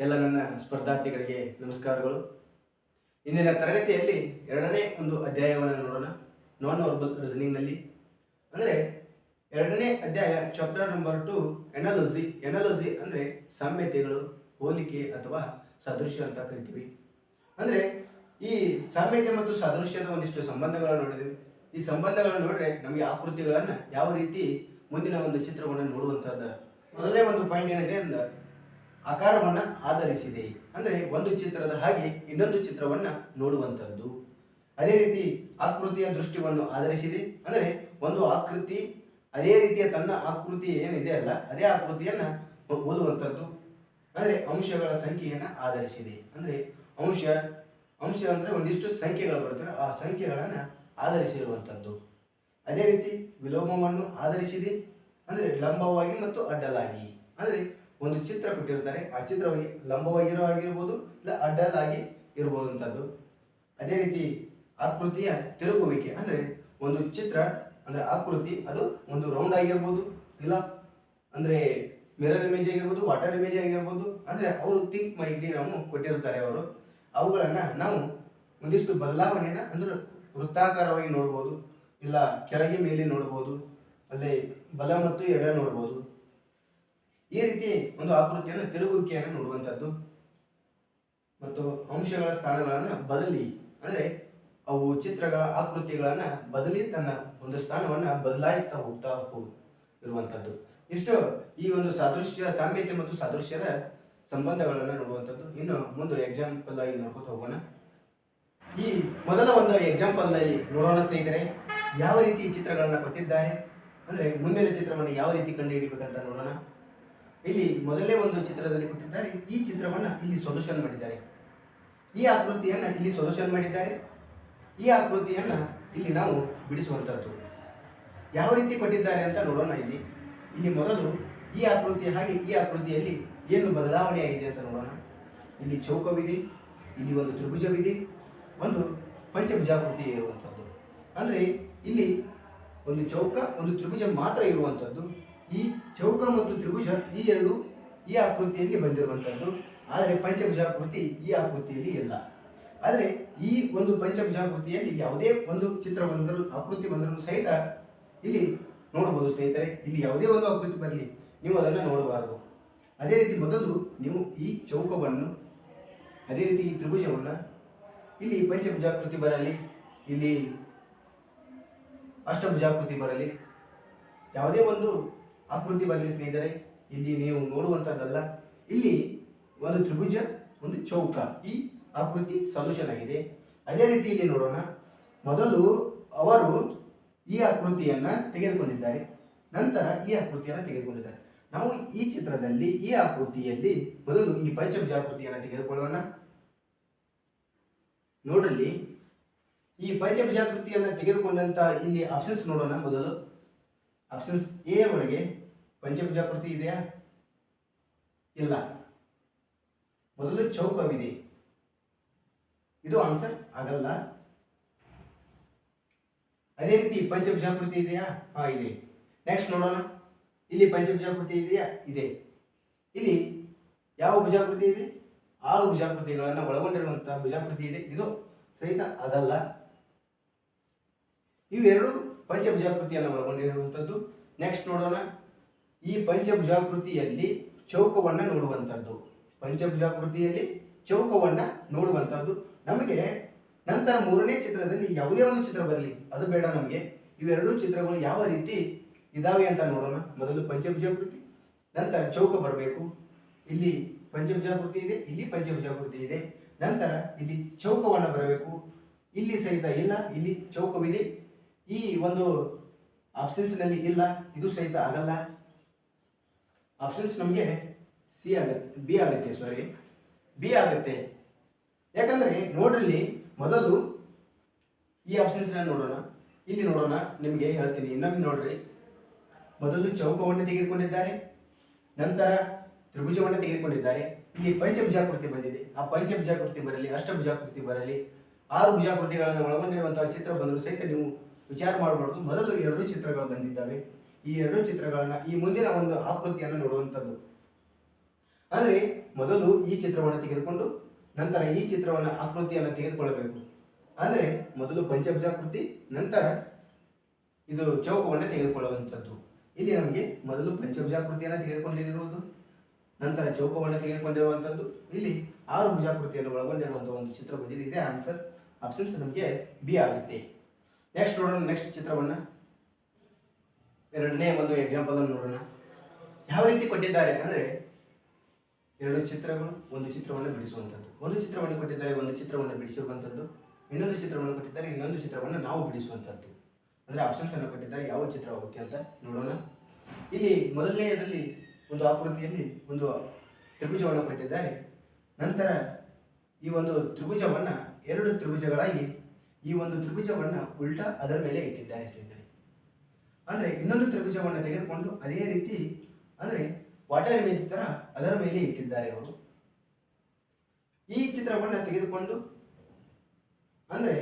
ಎಲ್ಲ ನನ್ನ ಸ್ಪರ್ಧಾರ್ಥಿಗಳಿಗೆ ನಮಸ್ಕಾರಗಳು. ಇಂದಿನ ತರಗತಿಯಲ್ಲಿ ಎರಡನೇ ಒಂದು ಅಧ್ಯಾಯವನ್ನು ನೋಡೋಣ. ನಾನ್ ವರ್ಬಲ್ ರೀಸನಿಂಗ್ನಲ್ಲಿ ಅಂದರೆ ಎರಡನೇ ಅಧ್ಯಾಯ ಚಾಪ್ಟರ್ ನಂಬರ್ 2 ಎನಾಲಜಿ. ಎನಾಲಜಿ ಅಂದರೆ ಸಾಮ್ಯತೆಗಳು, ಹೋಲಿಕೆ ಅಥವಾ ಸಾದೃಶ್ಯ ಅಂತ ಕರಿತೀವಿ. ಅಂದರೆ ಈ ಸಾಮ್ಯತೆ ಮತ್ತು ಸಾದೃಶ್ಯದ ಒಂದಿಷ್ಟು ಸಂಬಂಧಗಳನ್ನು ನೋಡಿದ್ವಿ. ಈ ಸಂಬಂಧಗಳನ್ನು ನೋಡಿದ್ರೆ ನಮಗೆ ಆಕೃತಿಗಳನ್ನು ಯಾವ ರೀತಿ ಮುಂದಿನ ಒಂದು ಚಿತ್ರವನ್ನು ನೋಡುವಂಥದ್ದು. ಮೊದಲನೇ ಒಂದು ಪಾಯಿಂಟ್ ಏನಿದೆ ಅಂದ್ರೆ ಆಕಾರವನ್ನು ಆಧರಿಸಿದೆ, ಅಂದರೆ ಒಂದು ಚಿತ್ರದ ಹಾಗೆ ಇನ್ನೊಂದು ಚಿತ್ರವನ್ನು ನೋಡುವಂಥದ್ದು. ಅದೇ ರೀತಿ ಆಕೃತಿಯ ದೃಷ್ಟಿಯನ್ನು ಆಧರಿಸಿದೆ, ಅಂದರೆ ಒಂದು ಆಕೃತಿ ಅದೇ ರೀತಿಯ ತನ್ನ ಆಕೃತಿ ಏನಿದೆ ಅಲ್ಲ ಅದೇ ಆಕೃತಿಯನ್ನು ಓದುವಂಥದ್ದು. ಅಂದರೆ ಅಂಶಗಳ ಸಂಖ್ಯೆಯನ್ನು ಆಧರಿಸಿದೆ, ಅಂದರೆ ಅಂಶ ಅಂದರೆ ಒಂದಿಷ್ಟು ಸಂಖ್ಯೆಗಳು ಬರ್ತವೆ, ಆ ಸಂಖ್ಯೆಗಳನ್ನು ಆಧರಿಸಿರುವಂಥದ್ದು. ಅದೇ ರೀತಿ ವಿಲೋಮವನ್ನು ಆಧರಿಸಿದೆ, ಅಂದರೆ ಲಂಬವಾಗಿ ಮತ್ತು ಅಡ್ಡಲಾಗಿ. ಅಂದರೆ ಒಂದು ಚಿತ್ರ ಕೊಟ್ಟಿರ್ತಾರೆ, ಆ ಚಿತ್ರವಾಗಿ ಲಂಬವಾಗಿರೋ ಆಗಿರ್ಬೋದು ಇಲ್ಲ ಅಡ್ಡಲಾಗಿ ಇರ್ಬೋದಂಥದ್ದು. ಅದೇ ರೀತಿ ಆಕೃತಿಯ ತಿರುಗುವಿಕೆ, ಅಂದರೆ ಒಂದು ಚಿತ್ರ ಅಂದರೆ ಆಕೃತಿ ಅದು ಒಂದು ರೌಂಡ್ ಆಗಿರ್ಬೋದು, ಇಲ್ಲ ಅಂದರೆ ಮಿರರ್ ಇಮೇಜ್ ಆಗಿರ್ಬೋದು, ವಾಟರ್ ಇಮೇಜ್ ಆಗಿರ್ಬೋದು. ಅಂದರೆ ಅವರು ಥಿಂಕ್ ಮೈಂಡಿ ನಾವು ಕೊಟ್ಟಿರ್ತಾರೆ ಅವರು, ಅವುಗಳನ್ನು ನಾವು ಒಂದಿಷ್ಟು ಬದಲಾವಣೆಯನ್ನು ಅಂದರೆ ವೃತ್ತಾಕಾರವಾಗಿ ನೋಡ್ಬೋದು, ಇಲ್ಲ ಕೆಳಗೆ ಮೇಲೆ ನೋಡ್ಬೋದು, ಅಲ್ಲೇ ಬಲ ಮತ್ತು ಎಡ ನೋಡ್ಬೋದು. ಈ ರೀತಿ ಒಂದು ಆಕೃತಿಯನ್ನು ತಿರುಗುವಿಕೆಯನ್ನು ನೋಡುವಂಥದ್ದು. ಮತ್ತು ಅಂಶಗಳ ಸ್ಥಾನಗಳನ್ನು ಬದಲಿ, ಅಂದರೆ ಅವು ಚಿತ್ರಗಳ ಆಕೃತಿಗಳನ್ನು ಬದಲಿ ತನ್ನ ಒಂದು ಸ್ಥಾನವನ್ನು ಬದಲಾಯಿಸ್ತಾ ಹೋಗ್ತಾ ಇರುವಂಥದ್ದು. ಇಷ್ಟು ಈ ಒಂದು ಸಾದೃಶ್ಯ, ಸಾಮ್ಯತೆ ಮತ್ತು ಸಾದೃಶ್ಯದ ಸಂಬಂಧಗಳನ್ನು ನೋಡುವಂಥದ್ದು. ಇನ್ನು ಮುಂದೆ ಎಕ್ಸಾಂಪಲ್ ಆಗಿ ನೋಡ್ಕೊತಾ ಹೋಗೋಣ. ಈ ಮೊದಲ ಒಂದು ಎಕ್ಸಾಂಪಲ್ನಲ್ಲಿ ನೋಡೋಣ ಸ್ನೇಹಿತರೆ, ಯಾವ ರೀತಿ ಚಿತ್ರಗಳನ್ನು ಕೊಟ್ಟಿದ್ದಾರೆ, ಅಂದರೆ ಮುಂದಿನ ಚಿತ್ರವನ್ನು ಯಾವ ರೀತಿ ಕಂಡುಹಿಡಿಬೇಕಂತ ನೋಡೋಣ. ಇಲ್ಲಿ ಮೊದಲೇ ಒಂದು ಚಿತ್ರದಲ್ಲಿ ಕೊಟ್ಟಿದ್ದಾರೆ, ಈ ಚಿತ್ರವನ್ನು ಇಲ್ಲಿ ಸೊಲ್ಯೂಷನ್ ಮಾಡಿದ್ದಾರೆ. ಈ ಆಕೃತಿಯನ್ನು ಇಲ್ಲಿ ಸೊಲ್ಯೂಷನ್ ಮಾಡಿದ್ದಾರೆ, ಈ ಆಕೃತಿಯನ್ನು ಇಲ್ಲಿ ನಾವು ಬಿಡಿಸುವಂಥದ್ದು. ಯಾವ ರೀತಿ ಕೊಟ್ಟಿದ್ದಾರೆ ಅಂತ ನೋಡೋಣ. ಇಲ್ಲಿ ಮೊದಲು ಈ ಆಕೃತಿಯ ಹಾಗೆ ಈ ಆಕೃತಿಯಲ್ಲಿ ಏನು ಬದಲಾವಣೆ ಆಗಿದೆ ಅಂತ ನೋಡೋಣ. ಇಲ್ಲಿ ಚೌಕವಿದೆ, ಇಲ್ಲಿ ಒಂದು ತ್ರಿಭುಜವಿದೆ, ಒಂದು ಪಂಚಭುಜಾಕೃತಿ ಇರುವಂಥದ್ದು. ಅಂದರೆ ಇಲ್ಲಿ ಒಂದು ಚೌಕ ಒಂದು ತ್ರಿಭುಜ ಮಾತ್ರ ಇರುವಂಥದ್ದು. ಈ ಚೌಕ ಮತ್ತು ತ್ರಿಭುಜ ಈ ಎರಡು ಈ ಆಕೃತಿಯಲ್ಲಿ ಬಂದಿರುವಂಥದ್ದು, ಆದರೆ ಪಂಚಭುಜಾಕೃತಿ ಈ ಆಕೃತಿಯಲ್ಲಿ ಇಲ್ಲ. ಆದರೆ ಈ ಒಂದು ಪಂಚಭುಜಾಕೃತಿಯಲ್ಲಿ ಯಾವುದೇ ಒಂದು ಚಿತ್ರ ಬಂದರೂ ಆಕೃತಿ ಬಂದರೂ ಸಹಿತ ಇಲ್ಲಿ ನೋಡಬಹುದು ಸ್ನೇಹಿತರೆ. ಇಲ್ಲಿ ಯಾವುದೇ ಒಂದು ಆಕೃತಿ ಬರಲಿ ನೀವು ಅದನ್ನು ನೋಡಬಾರದು. ಅದೇ ರೀತಿ ಮೊದಲು ನೀವು ಈ ಚೌಕವನ್ನು, ಅದೇ ರೀತಿ ಈ ತ್ರಿಭುಜವನ್ನು, ಇಲ್ಲಿ ಪಂಚಭುಜಾಕೃತಿ ಬರಲಿ, ಇಲ್ಲಿ ಅಷ್ಟಭುಜಾಕೃತಿ ಬರಲಿ, ಯಾವುದೇ ಒಂದು ಆಕೃತಿ ಬರಲಿ ಸ್ನೇಹಿತರೆ, ಇಲ್ಲಿ ನೀವು ನೋಡುವಂಥದ್ದಲ್ಲ. ಇಲ್ಲಿ ಒಂದು ತ್ರಿಭುಜ ಒಂದು ಚೌಕ, ಈ ಆಕೃತಿ ಸೊಲ್ಯೂಷನ್ ಆಗಿದೆ. ಅದೇ ರೀತಿ ಇಲ್ಲಿ ನೋಡೋಣ. ಮೊದಲು ಅವರು ಈ ಆಕೃತಿಯನ್ನು ತೆಗೆದುಕೊಂಡಿದ್ದಾರೆ, ನಂತರ ಈ ಆಕೃತಿಯನ್ನು ತೆಗೆದುಕೊಂಡಿದ್ದಾರೆ. ನಾವು ಈ ಚಿತ್ರದಲ್ಲಿ ಈ ಆಕೃತಿಯಲ್ಲಿ ಮೊದಲು ಈ ಪಂಚಭುಜಾಕೃತಿಯನ್ನು ತೆಗೆದುಕೊಳ್ಳೋಣ. ನೋಡ್ರಲ್ಲಿ ಈ ಪಂಚಭುಜಾಕೃತಿಯನ್ನು ತೆಗೆದುಕೊಂಡಂತ ಇಲ್ಲಿ ಆಪ್ಷನ್ಸ್ ನೋಡೋಣ. ಮೊದಲು ಆಪ್ಷನ್ಸ್ ಎ ಒಳಗೆ ಪಂಚಭುಜಾಕೃತಿ ಇದೆಯಾ? ಇಲ್ಲ. ಮೊದಲು ಚೌಕವಿದೆ, ಇದು ಆನ್ಸರ್ ಆಗಲ್ಲ. ಅದೇ ರೀತಿ ಪಂಚಭುಜಾಕೃತಿ ಇದೆಯಾ? ಇದೆ. ನೆಕ್ಸ್ಟ್ ನೋಡೋಣ. ಇಲ್ಲಿ ಪಂಚಭುಜಾಕೃತಿ ಇದೆಯಾ? ಇದೆ. ಇಲ್ಲಿ ಯಾವ ಭುಜಾಕೃತಿ ಇದೆ? 6 ಭುಜಾಕೃತಿಗಳನ್ನು ಒಳಗೊಂಡಿರುವಂತಹ ಭುಜಾಕೃತಿ ಇದೆ, ಇದು ಸಹಿತ ಆಗಲ್ಲ. ಇವೆರಡು ಪಂಚಭುಜಾಕೃತಿಯನ್ನು ಒಳಗೊಂಡಿರುವಂಥದ್ದು. ನೆಕ್ಸ್ಟ್ ನೋಡೋಣ. ಈ ಪಂಚಭುಜಾಕೃತಿಯಲ್ಲಿ ಚೌಕವನ್ನು ನೋಡುವಂಥದ್ದು, ಪಂಚಭುಜಾಕೃತಿಯಲ್ಲಿ ಚೌಕವನ್ನು ನೋಡುವಂಥದ್ದು ನಮಗೆ ನಂತರ ಮೂರನೇ ಚಿತ್ರದಲ್ಲಿ ಯಾವುದೇ ಒಂದು ಚಿತ್ರ ಬರಲಿ ಅದು ಬೇಡ ನಮಗೆ. ಇವೆರಡೂ ಚಿತ್ರಗಳು ಯಾವ ರೀತಿ ಇದಾವೆ ಅಂತ ನೋಡೋಣ. ಮೊದಲು ಪಂಚಭುಜಾಕೃತಿ, ನಂತರ ಚೌಕ ಬರಬೇಕು. ಇಲ್ಲಿ ಪಂಚಭುಜಾಕೃತಿ ಇದೆ, ಇಲ್ಲಿ ಪಂಚಭುಜಾಕೃತಿ ಇದೆ, ನಂತರ ಇಲ್ಲಿ ಚೌಕವನ್ನು ಬರಬೇಕು. ಇಲ್ಲಿ ಸಹಿತ ಇಲ್ಲ, ಇಲ್ಲಿ ಚೌಕವಿದೆ. ಈ ಒಂದು ಆಪ್ಷನ್ಸ್ನಲ್ಲಿ ಇಲ್ಲ, ಇದು ಸಹಿತ ಆಗಲ್ಲ. ಆಪ್ಷನ್ಸ್ ನಮಗೆ ಬಿ ಆಗುತ್ತೆ. ಯಾಕಂದರೆ ನೋಡ್ರಲ್ಲಿ ಮೊದಲು ಈ ಆಪ್ಷನ್ಸ್ನ ನೋಡೋಣ. ಇಲ್ಲಿ ನೋಡೋಣ, ನಿಮಗೆ ಹೇಳ್ತೀನಿ ಇನ್ನೊಮ್ಮೆ ನೋಡ್ರಿ. ಮೊದಲು ಚೌಕವನ್ನು ತೆಗೆದುಕೊಂಡಿದ್ದಾರೆ, ನಂತರ ತ್ರಿಭುಜವನ್ನು ತೆಗೆದುಕೊಂಡಿದ್ದಾರೆ. ಇಲ್ಲಿ ಪಂಚಭುಜಾಕೃತಿ ಬಂದಿದೆ, ಆ ಪಂಚಭುಜಾಕೃತಿ ಬರಲಿ, ಅಷ್ಟಭುಜಾಕೃತಿ ಬರಲಿ, 6 ಭುಜಾಕೃತಿಗಳನ್ನು ಒಳಗೊಂಡಿರುವಂತಹ ಚಿತ್ರ ಬಂದರೂ ಸಹಿತ ನೀವು ವಿಚಾರ ಮಾಡಬಾರ್ದು. ಮೊದಲು 2 ಚಿತ್ರಗಳು ಬಂದಿದ್ದಾವೆ, ಈ 2 ಚಿತ್ರಗಳನ್ನು ಈ ಮುಂದಿನ ಒಂದು ಆಕೃತಿಯನ್ನು ನೋಡುವಂಥದ್ದು. ಅಂದರೆ ಮೊದಲು ಈ ಚಿತ್ರವನ್ನು ತೆಗೆದುಕೊಂಡು ನಂತರ ಈ ಚಿತ್ರವನ್ನು ಆಕೃತಿಯನ್ನು ತೆಗೆದುಕೊಳ್ಳಬೇಕು. ಅಂದರೆ ಮೊದಲು ಪಂಚಭುಜಾಕೃತಿ, ನಂತರ ಇದು ಚೌಕವನ್ನು ತೆಗೆದುಕೊಳ್ಳುವಂಥದ್ದು. ಇಲ್ಲಿ ನಮಗೆ ಮೊದಲು ಪಂಚಭುಜಾಕೃತಿಯನ್ನು ತೆಗೆದುಕೊಂಡಿರುವುದು, ನಂತರ ಚೌಕವನ್ನು ತೆಗೆದುಕೊಂಡಿರುವಂಥದ್ದು, ಇಲ್ಲಿ 6 ಭುಜಾಕೃತಿಯನ್ನು ಒಳಗೊಂಡಿರುವಂಥ ಒಂದು ಚಿತ್ರ ಬಂದಿದೆ. ಇದೆ ಆನ್ಸರ್. ಆಪ್ಷನ್ಸ್ ನಮಗೆ ಬಿ ಆಗುತ್ತೆ. ನೆಕ್ಸ್ಟ್ ನೋಡೋಣ, ನೆಕ್ಸ್ಟ್ ಚಿತ್ರವನ್ನು, ಎರಡನೇ ಒಂದು ಎಕ್ಸಾಂಪಲ್ ಅನ್ನು ನೋಡೋಣ. ಯಾವ ರೀತಿ ಕೊಟ್ಟಿದ್ದಾರೆ ಅಂದರೆ 2 ಚಿತ್ರಗಳು, ಒಂದು ಚಿತ್ರವನ್ನು ಬಿಡಿಸುವಂಥದ್ದು. ಒಂದು ಚಿತ್ರವನ್ನು ಕೊಟ್ಟಿದ್ದಾರೆ, ಒಂದು ಚಿತ್ರವನ್ನು ಬಿಡಿಸುವಂಥದ್ದು. ಇನ್ನೊಂದು ಚಿತ್ರವನ್ನು ಕೊಟ್ಟಿದ್ದಾರೆ, ಇನ್ನೊಂದು ಚಿತ್ರವನ್ನು ನಾವು ಬಿಡಿಸುವಂಥದ್ದು. ಅಂದರೆ ಆಪ್ಷನ್ಸ್ ಅನ್ನು ಕೊಟ್ಟಿದ್ದಾರೆ, ಯಾವ ಚಿತ್ರವಾಗುತ್ತೆ ಅಂತ ನೋಡೋಣ. ಇಲ್ಲಿ ಮೊದಲನೆಯದಲ್ಲಿ ಒಂದು ಆಕೃತಿಯಲ್ಲಿ ಒಂದು ತ್ರಿಭುಜವನ್ನು ಕೊಟ್ಟಿದ್ದಾರೆ. ನಂತರ ಈ ಒಂದು ತ್ರಿಭುಜವನ್ನು 2 ತ್ರಿಭುಜಗಳಾಗಿ ಈ ಒಂದು ತ್ರಿಭುಜವನ್ನು ಉಲ್ಟಾ ಅದರ ಮೇಲೆ ಇಟ್ಟಿದ್ದಾರೆ ಸ್ನೇಹಿತರೆ. ಅಂದರೆ ಇನ್ನೊಂದು ತ್ರಿಭುಜವನ್ನು ತೆಗೆದುಕೊಂಡು ಅದೇ ರೀತಿ ಅಂದರೆ ವಾಟರ್ ಇಮೇಜ್ ಥರ ಅದರ ಮೇಲೆ ಇಟ್ಟಿದ್ದಾರೆ ಅವರು. ಈ ಚಿತ್ರವನ್ನು ತೆಗೆದುಕೊಂಡು ಅಂದರೆ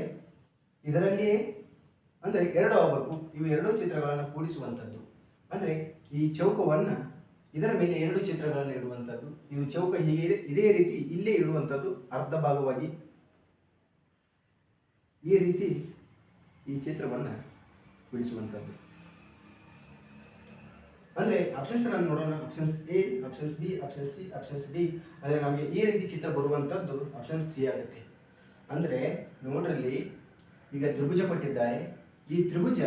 ಇದರಲ್ಲಿಯೇ ಅಂದರೆ 2 ಆಗಬೇಕು. ಇವು 2 ಚಿತ್ರಗಳನ್ನು ಕೂಡಿಸುವಂಥದ್ದು. ಅಂದರೆ ಈ ಚೌಕವನ್ನು ಇದರ ಮೇಲೆ 2 ಚಿತ್ರಗಳನ್ನು ಇಡುವಂಥದ್ದು. ಇದು ಚೌಕ ಹೀಗೆ ಇದೇ ರೀತಿ ಇಲ್ಲೇ ಇಡುವಂಥದ್ದು. ಅರ್ಧ ಭಾಗವಾಗಿ ಈ ರೀತಿ ಈ ಚಿತ್ರವನ್ನು ಬಿಡಿಸುವಂಥದ್ದು. ಅಂದರೆ ಆಪ್ಷನ್ಸ್ ಅನ್ನು ನೋಡೋಣ. Options A, options B, option C, options D. ಅಂದರೆ ನಮಗೆ ಈ ರೀತಿ ಚಿತ್ರ ಬರುವಂಥದ್ದು ಆಪ್ಷನ್ ಸಿ ಆಗುತ್ತೆ. ಅಂದರೆ ನೋಡ್ರಲ್ಲಿ ಈಗ ತ್ರಿಭುಜ ಕೊಟ್ಟಿದ್ದಾರೆ. ಈ ತ್ರಿಭುಜ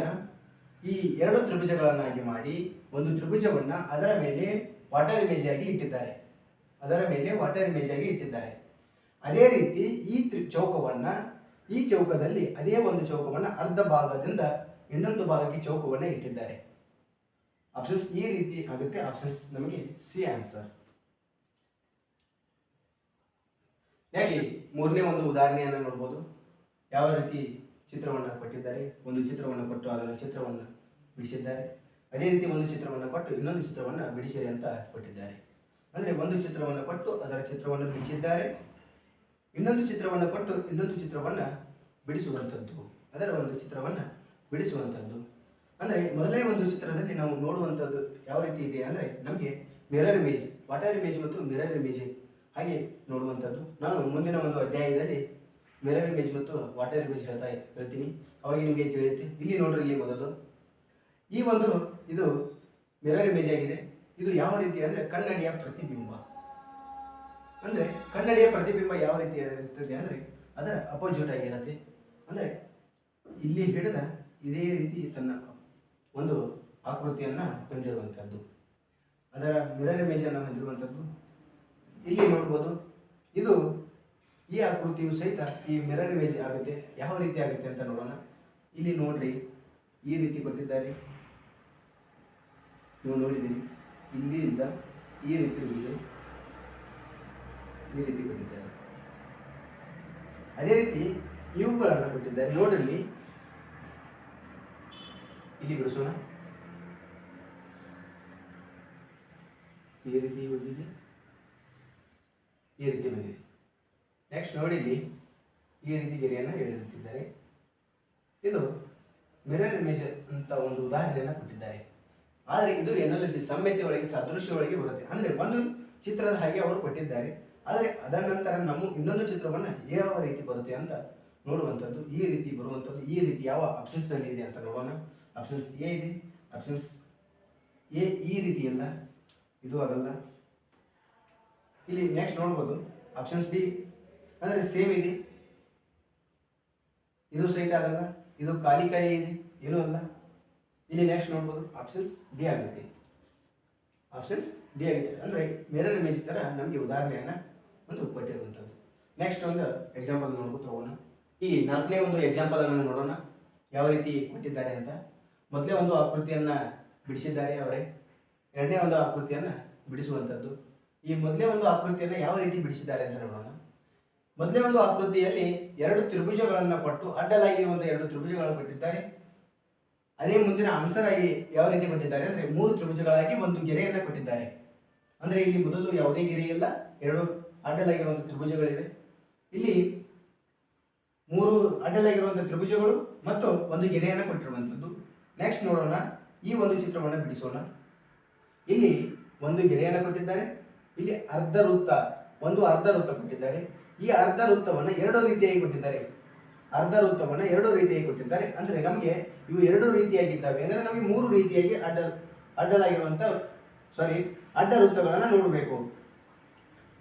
ಈ 2 ತ್ರಿಭುಜಗಳನ್ನಾಗಿ ಮಾಡಿ ಒಂದು ತ್ರಿಭುಜವನ್ನು ಅದರ ಮೇಲೆ ವಾಟರ್ ಇಮೇಜ್ ಆಗಿ ಇಟ್ಟಿದ್ದಾರೆ. ಅದರ ಮೇಲೆ ವಾಟರ್ ಇಮೇಜ್ ಆಗಿ ಇಟ್ಟಿದ್ದಾರೆ. ಅದೇ ರೀತಿ ಈ ಚೌಕವನ್ನು ಈ ಚೌಕದಲ್ಲಿ ಅದೇ ಒಂದು ಚೌಕವನ್ನು ಅರ್ಧ ಭಾಗದಿಂದ ಇನ್ನೊಂದು ಭಾಗಕ್ಕೆ ಚೌಕವನ್ನು ಇಟ್ಟಿದ್ದಾರೆ. ಆಪ್ಷನ್ಸ್ ಈ ರೀತಿ ಆಗುತ್ತೆ. ಆಪ್ಷನ್ಸ್ ನಮಗೆ ಸಿ ಆನ್ಸರ್. ನೆಕ್ಸ್ಟ್ ಮೂರನೇ ಒಂದು ಉದಾಹರಣೆಯನ್ನು ನೋಡ್ಬೋದು. ಯಾವ ರೀತಿ ಚಿತ್ರವನ್ನು ಕೊಟ್ಟಿದ್ದಾರೆ. ಒಂದು ಚಿತ್ರವನ್ನು ಕೊಟ್ಟು ಅದರ ಚಿತ್ರವನ್ನು ಬಿಡಿಸಿದ್ದಾರೆ. ಅದೇ ರೀತಿ ಒಂದು ಚಿತ್ರವನ್ನು ಕೊಟ್ಟು ಇನ್ನೊಂದು ಚಿತ್ರವನ್ನು ಬಿಡಿಸಿರಿ ಅಂತ ಕೊಟ್ಟಿದ್ದಾರೆ. ಅಂದರೆ ಒಂದು ಚಿತ್ರವನ್ನು ಕೊಟ್ಟು ಅದರ ಚಿತ್ರವನ್ನು ಬಿಡಿಸಿದ್ದಾರೆ, ಇನ್ನೊಂದು ಚಿತ್ರವನ್ನು ಕೊಟ್ಟು ಇನ್ನೊಂದು ಚಿತ್ರವನ್ನು ಬಿಡಿಸುವಂಥದ್ದು, ಅದರ ಒಂದು ಚಿತ್ರವನ್ನು ಬಿಡಿಸುವಂಥದ್ದು. ಅಂದರೆ ಮೊದಲನೇ ಒಂದು ಚಿತ್ರದಲ್ಲಿ ನಾವು ನೋಡುವಂಥದ್ದು ಯಾವ ರೀತಿ ಇದೆ ಅಂದರೆ ನಮಗೆ ಮಿರರ್ ಇಮೇಜ್, ವಾಟರ್ ಇಮೇಜ್ ಮತ್ತು ಮಿರರ್ ಇಮೇಜ್ ಹಾಗೆ ನೋಡುವಂಥದ್ದು. ನಾನು ಮುಂದಿನ ಒಂದು ಅಧ್ಯಾಯದಲ್ಲಿ ಮಿರರ್ ಇಮೇಜ್ ಮತ್ತು ವಾಟರ್ ಇಮೇಜ್ ಹೇಳ್ತೀನಿ, ಅವಾಗ ನಿಮಗೆ ತಿಳಿಯುತ್ತೆ. ಇಲ್ಲಿ ನೋಡ್ರಿ, ಇಲ್ಲಿ ಮೊದಲು ಈ ಒಂದು ಇದು ಮಿರರ್ ಇಮೇಜ್ ಆಗಿದೆ. ಇದು ಯಾವ ರೀತಿ ಅಂದರೆ ಕನ್ನಡಿಯ ಪ್ರತಿಬಿಂಬ. ಅಂದರೆ ಕನ್ನಡಿಯ ಪ್ರತಿಬಿಂಬ ಯಾವ ರೀತಿ ಇರ್ತದೆ ಅಂದರೆ ಅದರ ಅಪೋಸಿಟ್ ಆಗಿರುತ್ತೆ. ಅಂದರೆ ಇಲ್ಲಿ ಹಿಡಿದ ಇದೇ ರೀತಿ ತನ್ನ ಒಂದು ಆಕೃತಿಯನ್ನು ಹೊಂದಿರುವಂಥದ್ದು, ಅದರ ಮಿರರ್ ಇಮೇಜನ್ನು ಹೊಂದಿರುವಂಥದ್ದು ಇಲ್ಲಿ ನೋಡ್ಬೋದು. ಇದು ಈ ಆಕೃತಿಯು ಸಹಿತ ಈ ಮಿರರ್ ಇಮೇಜ್ ಆಗುತ್ತೆ. ಯಾವ ರೀತಿ ಆಗುತ್ತೆ ಅಂತ ನೋಡೋಣ. ಇಲ್ಲಿ ನೋಡ್ರಿ, ಈ ರೀತಿ ಕೊಟ್ಟಿದ್ದಾರೆ, ನೀವು ನೋಡಿದ್ದೀರಿ. ಇಲ್ಲಿಂದ ಈ ರೀತಿ ಹೋಗಿದೆ, ಈ ರೀತಿ ಕೊಟ್ಟಿದ್ದಾರೆ. ಅದೇ ರೀತಿ ಇವುಗಳನ್ನು ಕೊಟ್ಟಿದ್ದಾರೆ. ನೋಡ್ರಿ, ಇಲ್ಲಿ ಬಿಡಿಸೋಣ. ಈ ರೀತಿ ಹೋಗಿದೆ, ಈ ರೀತಿ ಬಂದಿದೆ. ನೆಕ್ಸ್ಟ್ ನೋಡಿಲ್ಲಿ ಈ ರೀತಿ ಗೆರೆಯನ್ನು ಎಳೆದಿಟ್ಟಿದ್ದಾರೆ. ಇದು ಮಿರರ್ ಇಮೇಜ್ ಅಂತ ಒಂದು ಉದಾಹರಣೆಯನ್ನು ಕೊಟ್ಟಿದ್ದಾರೆ. ಆದರೆ ಇದು ಎನಾಲಜಿ ಸಾಮ್ಯತೆ ಒಳಗೆ ಸಾದೃಶ್ಯ ಒಳಗೆ ಬರುತ್ತೆ. ಅಂದರೆ ಒಂದು ಚಿತ್ರದ ಹಾಗೆ ಅವರು ಕೊಟ್ಟಿದ್ದಾರೆ. ಆದರೆ ಅದರ ನಂತರ ನಮ್ಮ ಇನ್ನೊಂದು ಚಿತ್ರವನ್ನು ಯಾವ ರೀತಿ ಬರುತ್ತೆ ಅಂತ ನೋಡುವಂಥದ್ದು, ಈ ರೀತಿ ಬರುವಂಥದ್ದು. ಈ ರೀತಿ ಯಾವ ಆಪ್ಷನ್ಸ್ನಲ್ಲಿ ಇದೆ ಅಂತ ನೋಡೋಣ. ಆಪ್ಷನ್ಸ್ ಎ ಇದೆ, ಆಪ್ಷನ್ಸ್ ಎ ಈ ರೀತಿ ಇಲ್ಲ, ಇದು ಆಗಲ್ಲ. ಇಲ್ಲಿ ನೆಕ್ಸ್ಟ್ ನೋಡ್ಬೋದು ಆಪ್ಷನ್ಸ್ ಬಿ, ಅಂದರೆ ಸೇಮ್ ಇದೆ, ಇದು ಸಹಿತ ಆಗಲ್ಲ. ಇದು ಖಾಲಿ ಇದೆ, ಏನೂ ಅಲ್ಲ. ಇಲ್ಲಿ ನೆಕ್ಸ್ಟ್ ನೋಡ್ಬೋದು ಆಪ್ಷನ್ಸ್ ಡಿ ಆಗುತ್ತೆ. ಆಪ್ಷನ್ಸ್ ಡಿ ಆಗುತ್ತೆ. ಅಂದರೆ ಮಿರರ್ ಇಮೇಜ್ ಥರ ನಮಗೆ ಉದಾಹರಣೆಯನ್ನು ಒಂದು ಕೊಟ್ಟಿರುವಂಥದ್ದು. ನೆಕ್ಸ್ಟ್ ಒಂದು ಎಕ್ಸಾಂಪಲ್ ನೋಡ್ಬೋದು ತಗೋಣ. ಈ 4ನೇ ಒಂದು ಎಕ್ಸಾಂಪಲ್ ಅನ್ನು ನೋಡೋಣ, ಯಾವ ರೀತಿ ಕೊಟ್ಟಿದ್ದಾರೆ ಅಂತ. ಮೊದಲೇ ಒಂದು ಆಕೃತಿಯನ್ನು ಬಿಡಿಸಿದ್ದಾರೆ ಅವರೇ, ಎರಡನೇ ಒಂದು ಆಕೃತಿಯನ್ನು ಬಿಡಿಸುವಂಥದ್ದು. ಈ ಮೊದಲೇ ಒಂದು ಆಕೃತಿಯನ್ನು ಯಾವ ರೀತಿ ಬಿಡಿಸಿದ್ದಾರೆ ಅಂತ ನೋಡೋಣ. ಮೊದಲೇ ಒಂದು ಆಕೃತಿಯಲ್ಲಿ 2 ತ್ರಿಭುಜಗಳನ್ನು ಕೊಟ್ಟು ಅಡ್ಡಲಾಗಿರುವಂಥ 2 ತ್ರಿಭುಜಗಳನ್ನು ಕೊಟ್ಟಿದ್ದಾರೆ. ಅದೇ ಮುಂದಿನ ಆನ್ಸರ್ ಆಗಿ ಯಾವ ರೀತಿ ಕೊಟ್ಟಿದ್ದಾರೆ ಅಂದರೆ 3 ತ್ರಿಭುಜಗಳಾಗಿ ಒಂದು ಗೆರೆಯನ್ನು ಕೊಟ್ಟಿದ್ದಾರೆ. ಅಂದರೆ ಇಲ್ಲಿ ಮೊದಲು ಯಾವುದೇ ಗೆರೆ ಇಲ್ಲ, 2 ಅಡ್ಡಲಾಗಿರುವಂಥ ತ್ರಿಭುಜಗಳಿವೆ. ಇಲ್ಲಿ 3 ಅಡ್ಡಲಾಗಿರುವಂಥ ತ್ರಿಭುಜಗಳು ಮತ್ತು ಒಂದು ಗೆರೆಯನ್ನು ಕೊಟ್ಟಿರುವಂಥದ್ದು. ನೆಕ್ಸ್ಟ್ ನೋಡೋಣ, ಈ ಒಂದು ಚಿತ್ರವನ್ನು ಬಿಡಿಸೋಣ. ಇಲ್ಲಿ ಒಂದು ಗೆರೆಯನ್ನು ಕೊಟ್ಟಿದ್ದಾರೆ, ಇಲ್ಲಿ ಅರ್ಧ ವೃತ್ತ, ಒಂದು ಅರ್ಧ ವೃತ್ತ ಕೊಟ್ಟಿದ್ದಾರೆ. ಈ ಅರ್ಧ ವೃತ್ತವನ್ನು ಎರಡು ರೀತಿಯಾಗಿ ಕೊಟ್ಟಿದ್ದಾರೆ. ಅರ್ಧ ವೃತ್ತವನ್ನು ಎರಡು ರೀತಿಯಾಗಿ ಕೊಟ್ಟಿದ್ದಾರೆ. ಅಂದರೆ ನಮಗೆ ಇವು ಎರಡು ರೀತಿಯಾಗಿದ್ದಾವೆ. ಅಂದರೆ ನಮಗೆ ಮೂರು ರೀತಿಯಾಗಿ ಅಡ್ಡಲಾಗಿರುವಂಥ ಅಡ್ಡ ವೃತ್ತಗಳನ್ನು ನೋಡಬೇಕು.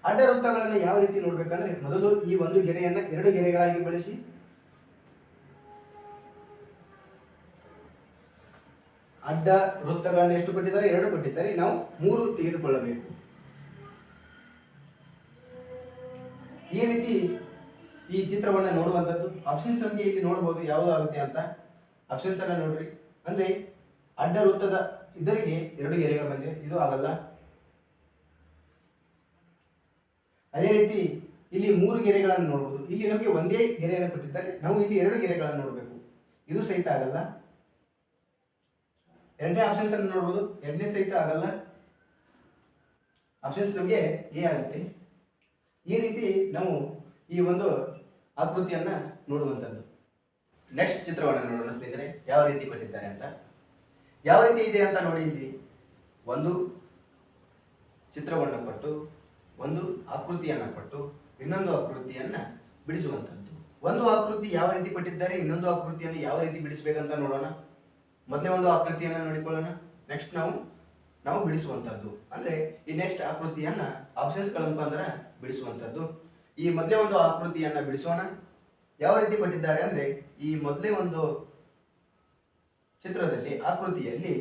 ಅಡ್ಡ ವೃತ್ತಗಳನ್ನು ಯಾವ ರೀತಿ ನೋಡಬೇಕಂದ್ರೆ, ಮೊದಲು ಈ ಒಂದು ಗೆರೆಯನ್ನು ಎರಡು ಗೆರೆಗಳಾಗಿ ಬಳಸಿ ಅಡ್ಡ ವೃತ್ತಗಳನ್ನು ಎಷ್ಟು ಕೊಟ್ಟಿದ್ದಾರೆ? ಎರಡು ಕೊಟ್ಟಿದ್ದಾರೆ. ನಾವು ಮೂರು ತೆಗೆದುಕೊಳ್ಳಬೇಕು. ಈ ರೀತಿ ಈ ಚಿತ್ರವನ್ನು ನೋಡುವಂಥದ್ದು. ಆಪ್ಷನ್ಸ್ ನಮಗೆ ಇಲ್ಲಿ ನೋಡಬಹುದು ಯಾವುದು ಆಗುತ್ತೆ ಅಂತ. ಆಪ್ಷನ್ಸ್ ಅನ್ನ ನೋಡ್ರಿ. ಅಂದ್ರೆ ಅಡ್ಡ ವೃತ್ತದ ಇದರಿಗೆ ಎರಡು ಗೆರೆಗಳು ಬಂದಿವೆ, ಇದು ಆಗಲ್ಲ. ಅದೇ ರೀತಿ ಇಲ್ಲಿ ಮೂರು ಗೆರೆಗಳನ್ನು ನೋಡಬಹುದು. ಇಲ್ಲಿ ನಮಗೆ ಒಂದೇ ಗೆರೆಯನ್ನು ಕೊಟ್ಟಿದ್ದಾರೆ, ನಾವು ಇಲ್ಲಿ ಎರಡು ಗೆರೆಗಳನ್ನು ನೋಡಬೇಕು, ಇದು ಸಹಿತ ಆಗಲ್ಲ. ಎರಡನೇ ಆಪ್ಷನ್ಸ್ ಅನ್ನು ನೋಡಬಹುದು, ಎರಡನೇ ಸಹಿತ ಆಗಲ್ಲ. ಆಪ್ಷನ್ಸ್ ನಮಗೆ ಎ ಆಗುತ್ತೆ. ಈ ರೀತಿ ನಾವು ಈ ಒಂದು ಆಕೃತಿಯನ್ನ ನೋಡುವಂಥದ್ದು. ನೆಕ್ಸ್ಟ್ ಚಿತ್ರವನ್ನು ನೋಡೋಣ ಸ್ನೇಹಿತರೆ, ಯಾವ ರೀತಿ ಕೊಟ್ಟಿದ್ದಾರೆ ಅಂತ. ಯಾವ ರೀತಿ ಇದೆ ಅಂತ ನೋಡಿ. ಇಲ್ಲಿ ಒಂದು ಚಿತ್ರವನ್ನು ಕೊಟ್ಟು, ಒಂದು ಆಕೃತಿಯನ್ನು ಕೊಟ್ಟು, ಇನ್ನೊಂದು ಆಕೃತಿಯನ್ನ ಬಿಡಿಸುವಂಥದ್ದು. ಒಂದು ಆಕೃತಿ ಯಾವ ರೀತಿ ಕೊಟ್ಟಿದ್ದಾರೆ, ಇನ್ನೊಂದು ಆಕೃತಿಯನ್ನು ಯಾವ ರೀತಿ ಬಿಡಿಸಬೇಕಂತ ನೋಡೋಣ. ಮೊದಲೇ ಒಂದು ಆಕೃತಿಯನ್ನು ನೋಡಿಕೊಳ್ಳೋಣ. ನೆಕ್ಸ್ಟ್ ನಾವು ಬಿಡಿಸುವಂಥದ್ದು. ಅಂದ್ರೆ ಈ ನೆಕ್ಸ್ಟ್ ಆಕೃತಿಯನ್ನ ಆಪ್ಷನ್ಸ್ಗಳ ಮುಖಾಂತರ ಬಿಡಿಸುವಂಥದ್ದು. ಈ ಮೊದಲೇ ಒಂದು ಆಕೃತಿಯನ್ನ ಬಿಡಿಸೋಣ. ಯಾವ ರೀತಿ ಕೊಟ್ಟಿದ್ದಾರೆ ಅಂದ್ರೆ, ಈ ಮೊದಲೇ ಒಂದು ಚಿತ್ರದಲ್ಲಿ ಆಕೃತಿಯಲ್ಲಿ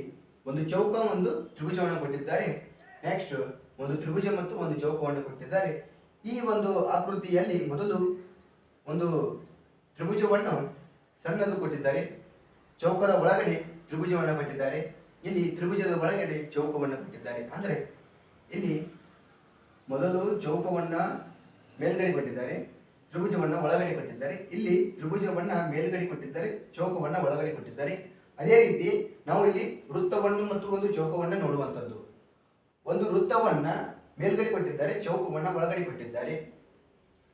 ಒಂದು ಚೌಕ, ಒಂದು ತ್ರಿಭುಜವನ್ನು ಕೊಟ್ಟಿದ್ದಾರೆ. ನೆಕ್ಸ್ಟ್ ಒಂದು ತ್ರಿಭುಜ ಮತ್ತು ಒಂದು ಚೌಕವನ್ನು ಕೊಟ್ಟಿದ್ದಾರೆ. ಈ ಒಂದು ಆಕೃತಿಯಲ್ಲಿ ಮೊದಲು ಒಂದು ತ್ರಿಭುಜವನ್ನು ಸಣ್ಣದು ಕೊಟ್ಟಿದ್ದಾರೆ, ಚೌಕದ ಒಳಗಡೆ ತ್ರಿಭುಜವನ್ನು ಕೊಟ್ಟಿದ್ದಾರೆ. ಇಲ್ಲಿ ತ್ರಿಭುಜದ ಒಳಗಡೆ ಚೌಕವನ್ನು ಕೊಟ್ಟಿದ್ದಾರೆ. ಅಂದರೆ ಇಲ್ಲಿ ಮೊದಲು ಚೌಕವನ್ನ ಮೇಲ್ಗಡೆ ಕೊಟ್ಟಿದ್ದಾರೆ, ತ್ರಿಭುಜವನ್ನ ಒಳಗಡೆ ಕೊಟ್ಟಿದ್ದಾರೆ. ಇಲ್ಲಿ ತ್ರಿಭುಜವನ್ನ ಮೇಲ್ಗಡೆ ಕೊಟ್ಟಿದ್ದಾರೆ, ಚೌಕವನ್ನ ಒಳಗಡೆ ಕೊಟ್ಟಿದ್ದಾರೆ. ಅದೇ ರೀತಿ ನಾವು ಇಲ್ಲಿ ವೃತ್ತವನ್ನು ಮತ್ತು ಒಂದು ಚೌಕವನ್ನ ನೋಡುವಂಥದ್ದು. ಒಂದು ವೃತ್ತವನ್ನ ಮೇಲ್ಗಡೆ ಕೊಟ್ಟಿದ್ದಾರೆ, ಚೌಕವನ್ನ ಒಳಗಡೆ ಕೊಟ್ಟಿದ್ದಾರೆ.